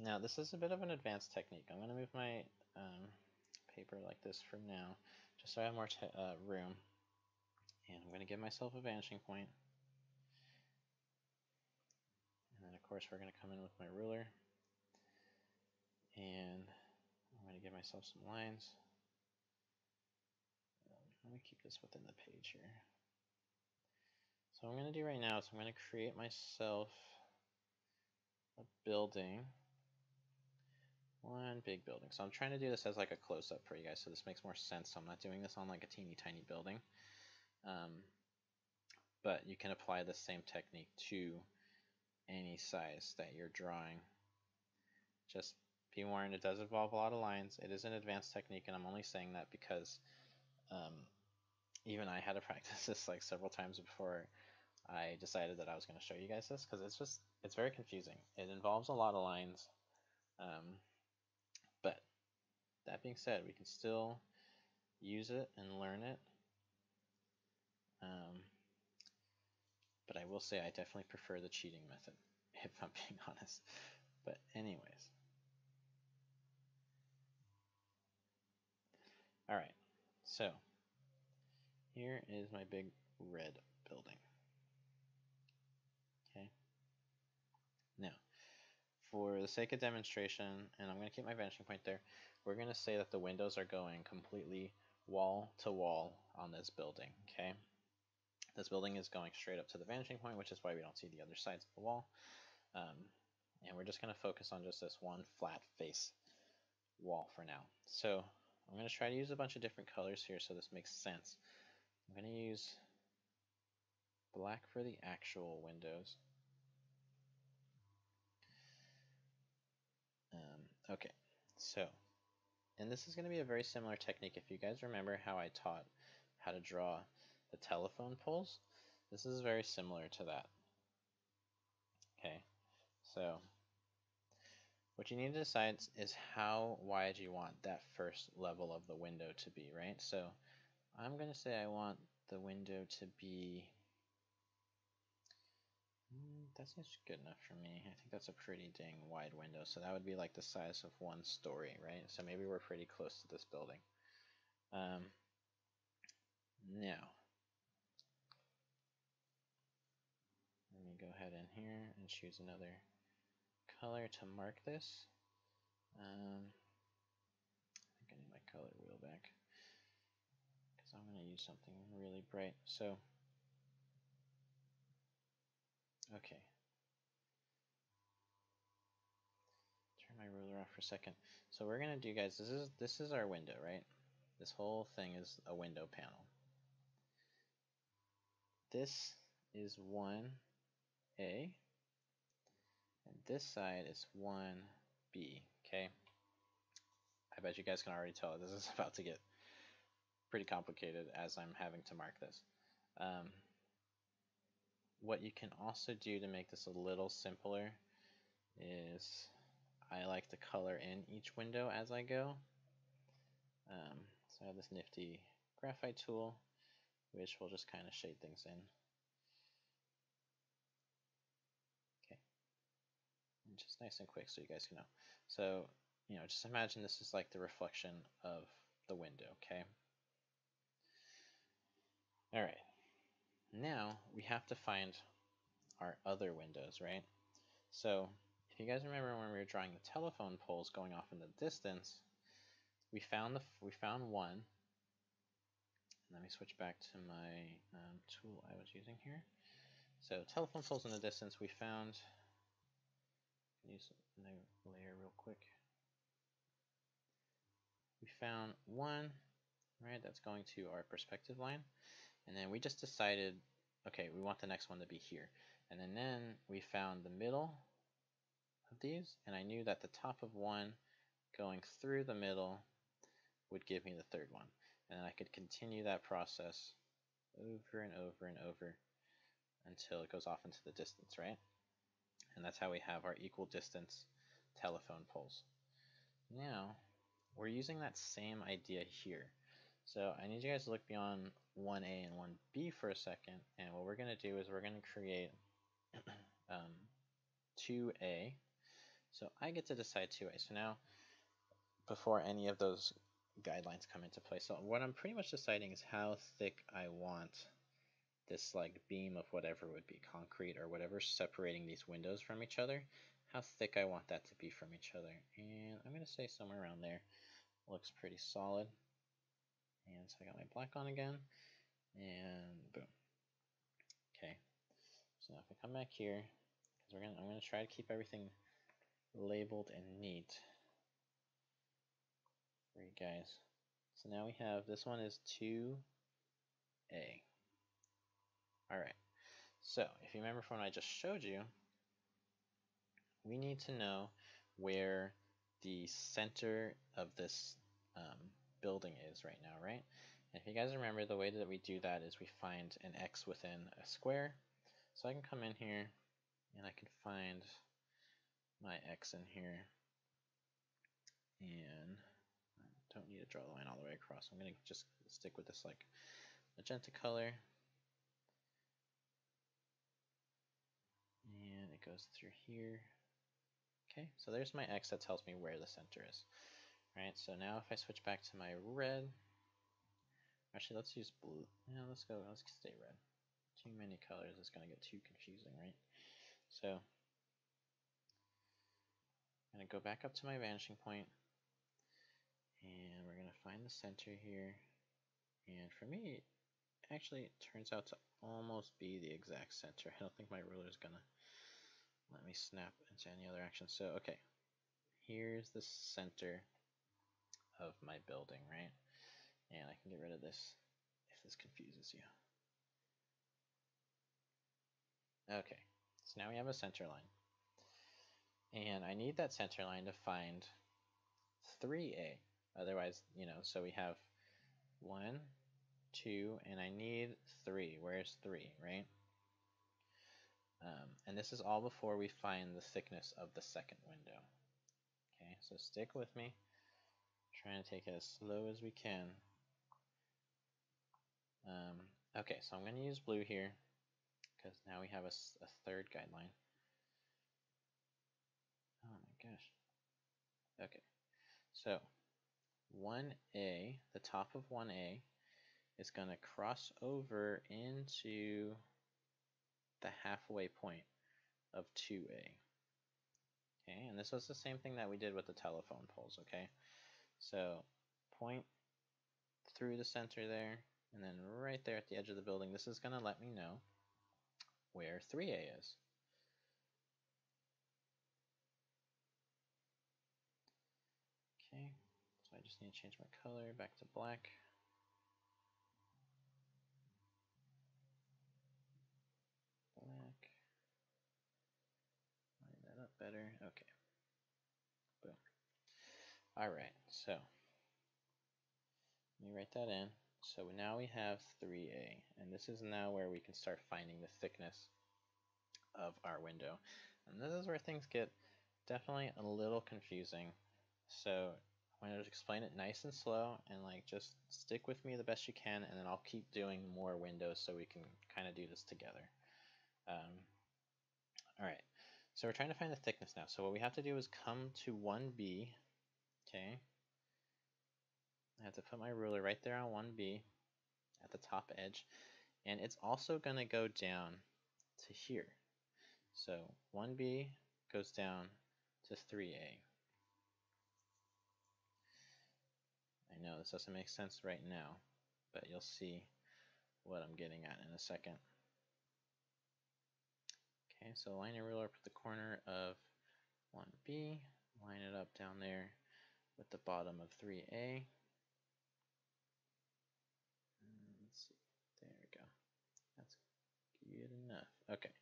Now this is a bit of an advanced technique. I'm going to move my paper like this for now, just so I have more room. And I'm going to give myself a vanishing point. And then of course we're going to come in with my ruler. And I'm going to give myself some lines. Let me keep this within the page here. So what I'm going to do right now is I'm going to create myself a building. One big building. So I'm trying to do this as like a close-up for you guys, so this makes more sense. So I'm not doing this on like a teeny tiny building. But you can apply the same technique to any size that you're drawing. Just be warned, it does involve a lot of lines. It is an advanced technique, and I'm only saying that because even I had to practice this like several times before I decided that I was going to show you guys this, because it's very confusing. It involves a lot of lines, but that being said, we can still use it and learn it. But I will say I definitely prefer the cheating method, if I'm being honest. But anyways. Alright, so here is my big red building. Okay. Now, for the sake of demonstration, and I'm going to keep my vanishing point there, we're going to say that the windows are going completely wall to wall on this building. Okay. This building is going straight up to the vanishing point, which is why we don't see the other sides of the wall. And we're just going to focus on just this one flat face wall for now. So I'm going to try to use a bunch of different colors here so this makes sense. I'm going to use black for the actual windows. Okay, so, and this is going to be a very similar technique. If you guys remember how I taught how to draw the telephone poles, this is very similar to that. Okay, so what you need to decide is how wide you want that first level of the window to be, right? So I'm going to say I want the window to be, that's just good enough for me. I think that's a pretty dang wide window. So that would be like the size of one story, right? So maybe we're pretty close to this building. Now, let me go ahead in here and choose another color to mark this. I think I need my color wheel back because I'm going to use something really bright. So, okay. Turn my ruler off for a second. So we're going to do, guys, this is our window, right? This whole thing is a window panel. This is 1A, and this side is 1B, okay? I bet you guys can already tell this is about to get pretty complicated as I'm having to mark this. What you can also do to make this a little simpler is I like to color in each window as I go. So I have this nifty graphite tool, which will just kind of shade things in. Okay, and just nice and quick so you guys can know. So, you know, just imagine this is like the reflection of the window, okay? All right, now we have to find our other windows, right? So if you guys remember when we were drawing the telephone poles going off in the distance, we found one. Let me switch back to my tool I was using here. So telephone poles in the distance, we found, use a new layer real quick. We found one, right, that's going to our perspective line. And then we just decided, okay, we want the next one to be here. And then we found the middle of these, and I knew that the top of one going through the middle would give me the third one. And then I could continue that process over and over and over until it goes off into the distance, right? And that's how we have our equal distance telephone poles. Now, we're using that same idea here. So I need you guys to look beyond 1A and 1B for a second, and what we're going to do is we're going to create 2A, So I get to decide 2A. So now, before any of those guidelines come into play, so what I'm pretty much deciding is how thick I want this like beam of whatever would be concrete or whatever's separating these windows from each other, how thick I want that to be from each other. And I'm going to say somewhere around there. Looks pretty solid. And so I got my black on again, and boom. Okay, so now if I come back here, because I'm gonna try to keep everything labeled and neat for you guys. So now we have, this one is 2A. Alright, so if you remember from what I just showed you, we need to know where the center of this building is right now, right? And if you guys remember, the way that we do that is we find an X within a square. So I can come in here and I can find my X in here, and I don't need to draw the line all the way across. I'm going to just stick with this like magenta color, and it goes through here. Okay, so there's my X that tells me where the center is. Alright, so now if I switch back to my red, actually let's use blue. Yeah, let's stay red. Too many colors is going to get too confusing, right? So I'm going to go back up to my vanishing point, and we're going to find the center here. And for me, actually it turns out to almost be the exact center. I don't think my ruler is going to let me snap into any other action. So, okay, here's the center of my building, right? And I can get rid of this if this confuses you. Okay, so now we have a center line. And I need that center line to find 3A. Otherwise, so we have 1, 2, and I need 3. Where's 3, right? And this is all before we find the thickness of the second window. Okay, so stick with me. Trying to take it as slow as we can. Okay, so I'm going to use blue here because now we have a third guideline. Oh my gosh. Okay, so 1A, the top of 1A, is going to cross over into the halfway point of 2A. Okay, and this was the same thing that we did with the telephone poles, okay? So point through the center there, and then right there at the edge of the building, this is going to let me know where 3A is. Okay, so I just need to change my color back to black. Black. Line that up better. Okay. Boom. Alright, so let me write that in. So now we have 3A, and this is now where we can start finding the thickness of our window. And this is where things get definitely a little confusing. So I'm going to explain it nice and slow, and like just stick with me the best you can, and then I'll keep doing more windows so we can kind of do this together. Alright, so we're trying to find the thickness now. So what we have to do is come to 1B. Okay, I have to put my ruler right there on 1B at the top edge, and it's also going to go down to here. So 1B goes down to 3A. I know this doesn't make sense right now, but you'll see what I'm getting at in a second. Okay, so line your ruler up at the corner of 1B, line it up down there with the bottom of 3A. Let's see, there we go. That's good enough. Okay,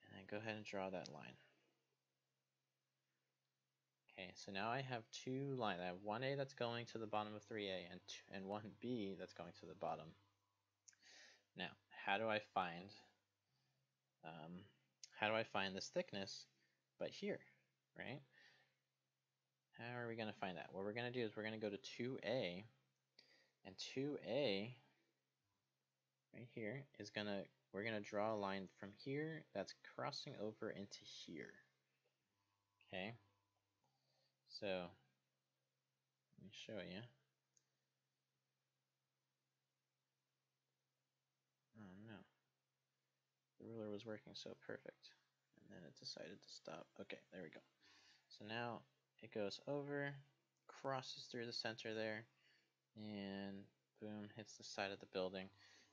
and then go ahead and draw that line. Okay, so now I have two lines. I have 1A that's going to the bottom of 3A and 1B that's going to the bottom. Now, how do I find this thickness but here, right? How are we going to find that? What we're going to do is we're going to go to 2A, and 2A right here is we're going to draw a line from here that's crossing over into here. Okay? So let me show you. Oh no, the ruler was working so perfect, and then it decided to stop. Okay, there we go. So now it goes over, crosses through the center there, and boom, hits the side of the building.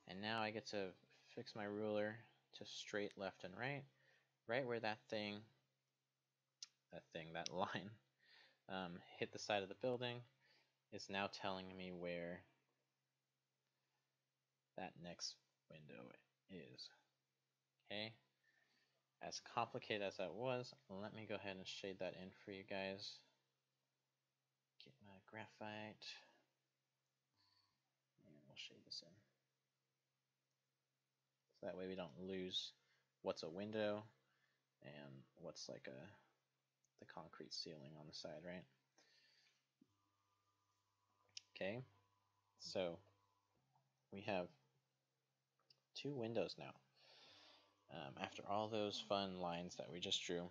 And now I get to fix my ruler to straight left and right where that line hit the side of the building is now telling me where that next window is. Okay, as complicated as that was, let me go ahead and shade that in for you guys. Get my graphite, and we'll shade this in. So that way we don't lose what's a window and what's like the concrete ceiling on the side, right? Okay, so we have 2 windows now. After all those fun lines that we just drew,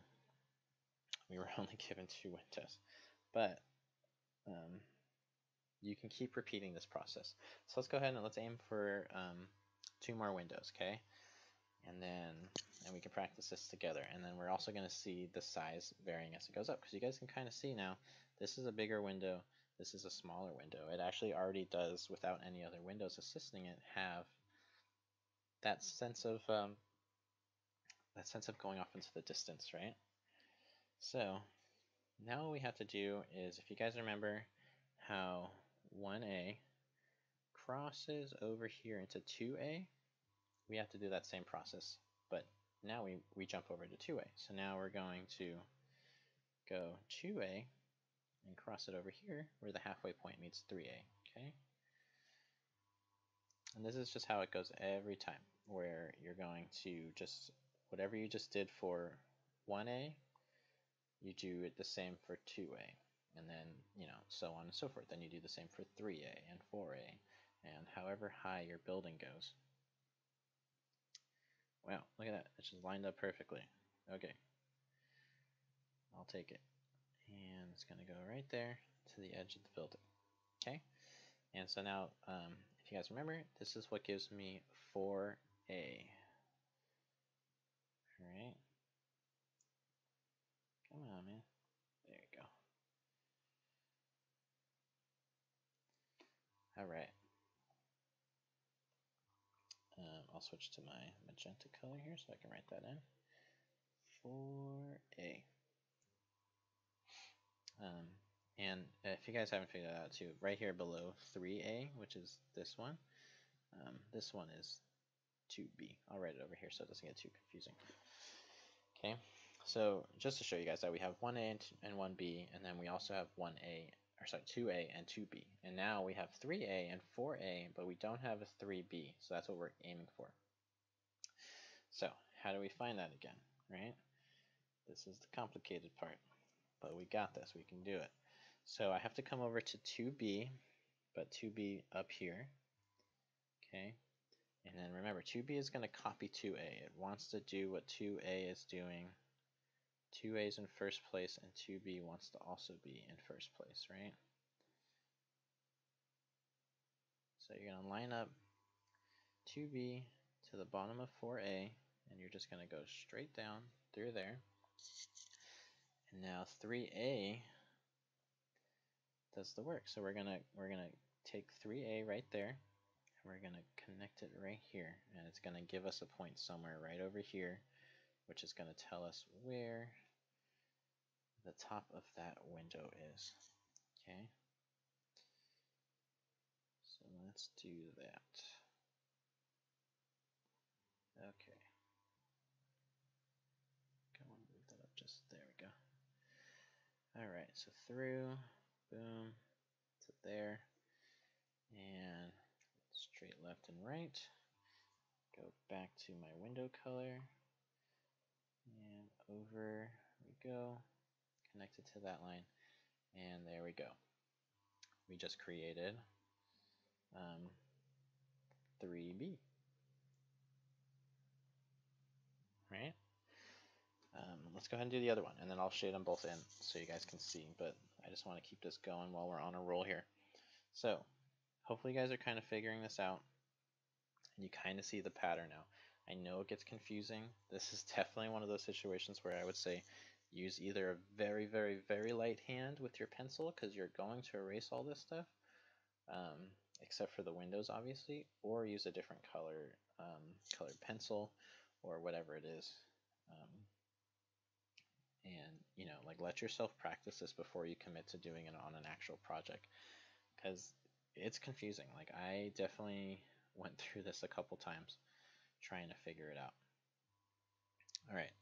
we were only given 2 windows, but you can keep repeating this process. So let's go ahead and let's aim for 2 more windows, okay? And we can practice this together. And then we're also going to see the size varying as it goes up, because you guys can kind of see now, this is a bigger window, this is a smaller window. It actually already does, without any other windows assisting it, have that sense of going off into the distance, right? So now what we have to do is, if you guys remember how 1A crosses over here into 2A, we have to do that same process, but now we jump over to 2A. So now we're going to go 2A and cross it over here where the halfway point meets 3A, okay? And this is just how it goes every time, where you're going to just, whatever you just did for 1A, you do it the same for 2A, and then, you know, so on and so forth. Then you do the same for 3A and 4A, and however high your building goes. Wow, look at that. It's just lined up perfectly. Okay. I'll take it. And it's going to go right there to the edge of the building. Okay? And so now, if you guys remember, this is what gives me 4A. Alright? Come on, man. There you go. Alright. I'll switch to my magenta color here so I can write that in. 4A. And if you guys haven't figured that out too, right here below 3A, which is this one is 2B. I'll write it over here so it doesn't get too confusing. Okay, so just to show you guys that we have 1A and 1B, and then we also have 2A and 2B. And now we have 3A and 4A, but we don't have a 3B, so that's what we're aiming for. So how do we find that again, right? This is the complicated part, but we got this, we can do it. So I have to come over to 2B, but 2B up here, okay? And then remember, 2B is going to copy 2A. It wants to do what 2A is doing. 2A is in first place, and 2B wants to also be in first place, right? So you're going to line up 2B to the bottom of 4A, and you're just going to go straight down through there. And now 3A does the work. So we're gonna take 3A right there, and we're gonna connect it right here, and it's gonna give us a point somewhere right over here, which is gonna tell us where the top of that window is. Okay. So let's do that. Okay. Come on, move that up just there we go. Alright, so through, boom, to there, and straight left and right. Go back to my window color, and over we go, connect it to that line, and there we go. We just created 3B, right? Let's go ahead and do the other one, and then I'll shade them both in so you guys can see, but I just want to keep this going while we're on a roll here. So hopefully you guys are kind of figuring this out, and you kind of see the pattern now. I know it gets confusing. This is definitely one of those situations where I would say use either a very, very, very light hand with your pencil because you're going to erase all this stuff, except for the windows, obviously, or use a different colored pencil or whatever it is. And like let yourself practice this before you commit to doing it on an actual project, because it's confusing. Like I definitely went through this a couple times trying to figure it out. All right,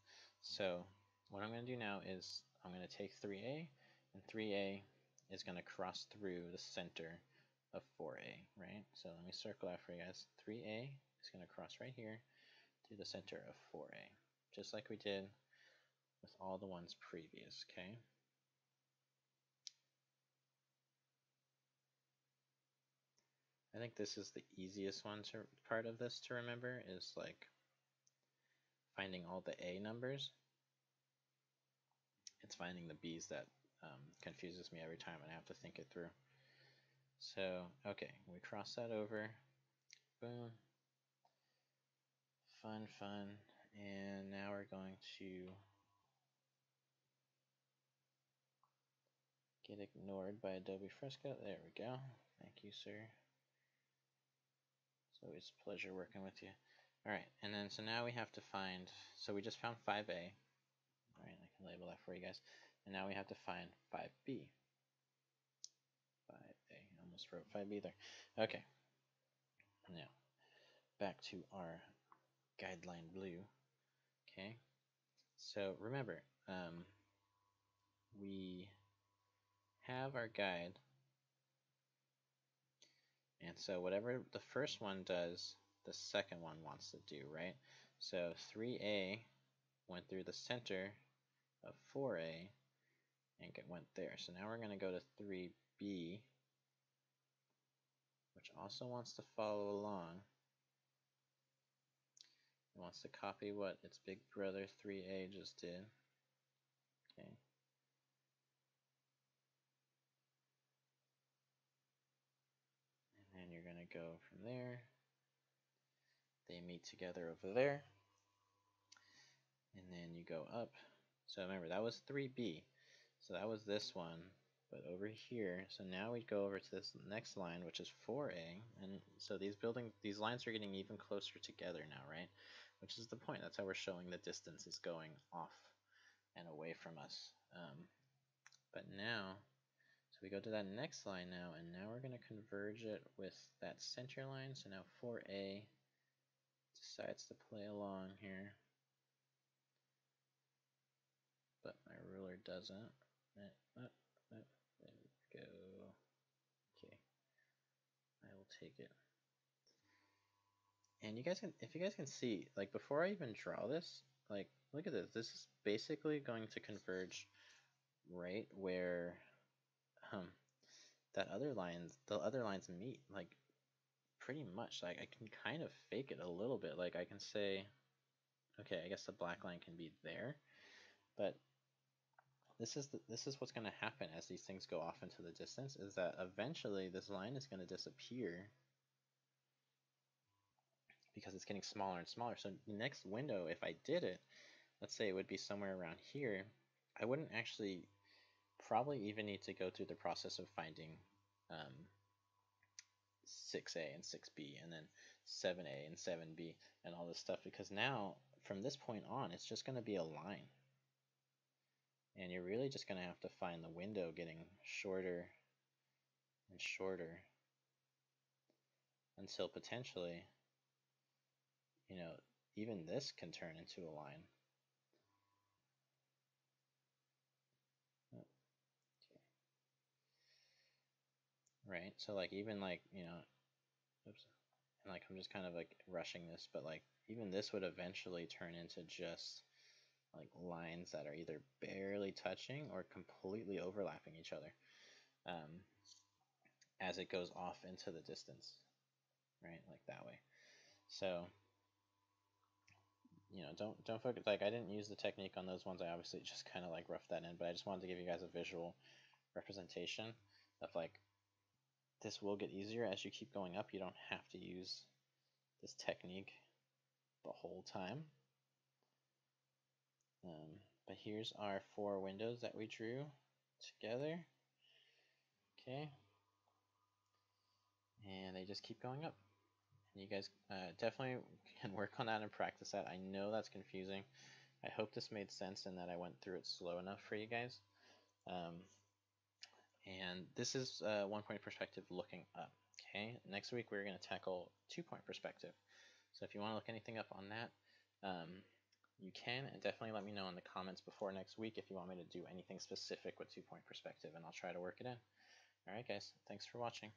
so what I'm going to do now is I'm going to take 3A, and 3A is going to cross through the center of 4A, right? So let me circle out for you guys. 3A is going to cross right here through the center of 4A, just like we did with all the ones previous, okay? I think this is the easiest part of this to remember, is like finding all the A numbers. It's finding the B's that confuses me every time and I have to think it through. So, okay, we cross that over. Boom. Fun, fun. And now we're going to get ignored by Adobe Fresco. There we go. Thank you, sir. It's always a pleasure working with you. All right, and then so now we have to find, so we just found 5A. All right, I can label that for you guys. And now we have to find 5B. 5A, almost wrote 5B there. Okay, now back to our guideline blue. Okay, so remember, we have our guide, and so whatever the first one does, the second one wants to do, right? So 3A went through the center of 4A and went there. So now we're going to go to 3B, which also wants to follow along. It wants to copy what its big brother 3A just did. Okay. And then you're going to go from there. They meet together over there. And then you go up. So remember, that was 3B. So that was this one. But over here, so now we go over to this next line, which is 4A. And so these lines are getting even closer together now, right? Which is the point. That's how we're showing the distance is going off and away from us. But now, so we go to that next line now, and now we're going to converge it with that center line. So now 4A decides to play along here, but my ruler doesn't. There we go. Okay, I will take it. And you guys can, if you guys can see, like before I even draw this, like look at this. This is basically going to converge right where the other lines meet. Like pretty much. Like I can kind of fake it a little bit. Like I can say, okay, I guess the black line can be there, but this is what's going to happen as these things go off into the distance, is that eventually this line is going to disappear because it's getting smaller and smaller. So the next window, if I did it, let's say it would be somewhere around here, I wouldn't actually probably even need to go through the process of finding 6A and 6B and then 7A and 7B and all this stuff, because now from this point on it's just going to be a line, and you're really just going to have to find the window getting shorter and shorter until potentially, even this can turn into a line. Okay. Right, so like even like, oops, and like I'm just kind of like rushing this, but like even this would eventually turn into just like lines that are either barely touching or completely overlapping each other as it goes off into the distance, right? Like that way. So you know, don't focus. Like I didn't use the technique on those ones. I obviously just kind of like roughed that in, but I just wanted to give you guys a visual representation of like this will get easier as you keep going up. You don't have to use this technique the whole time. But here's our 4 windows that we drew together. Okay. And they just keep going up. And you guys definitely can work on that and practice that. I know that's confusing. I hope this made sense and that I went through it slow enough for you guys. And this is 1-point perspective looking up. Okay. Next week we're going to tackle 2-point perspective. So if you want to look anything up on that, you can, and definitely let me know in the comments before next week if you want me to do anything specific with 2-point perspective, and I'll try to work it in. All right, guys. Thanks for watching.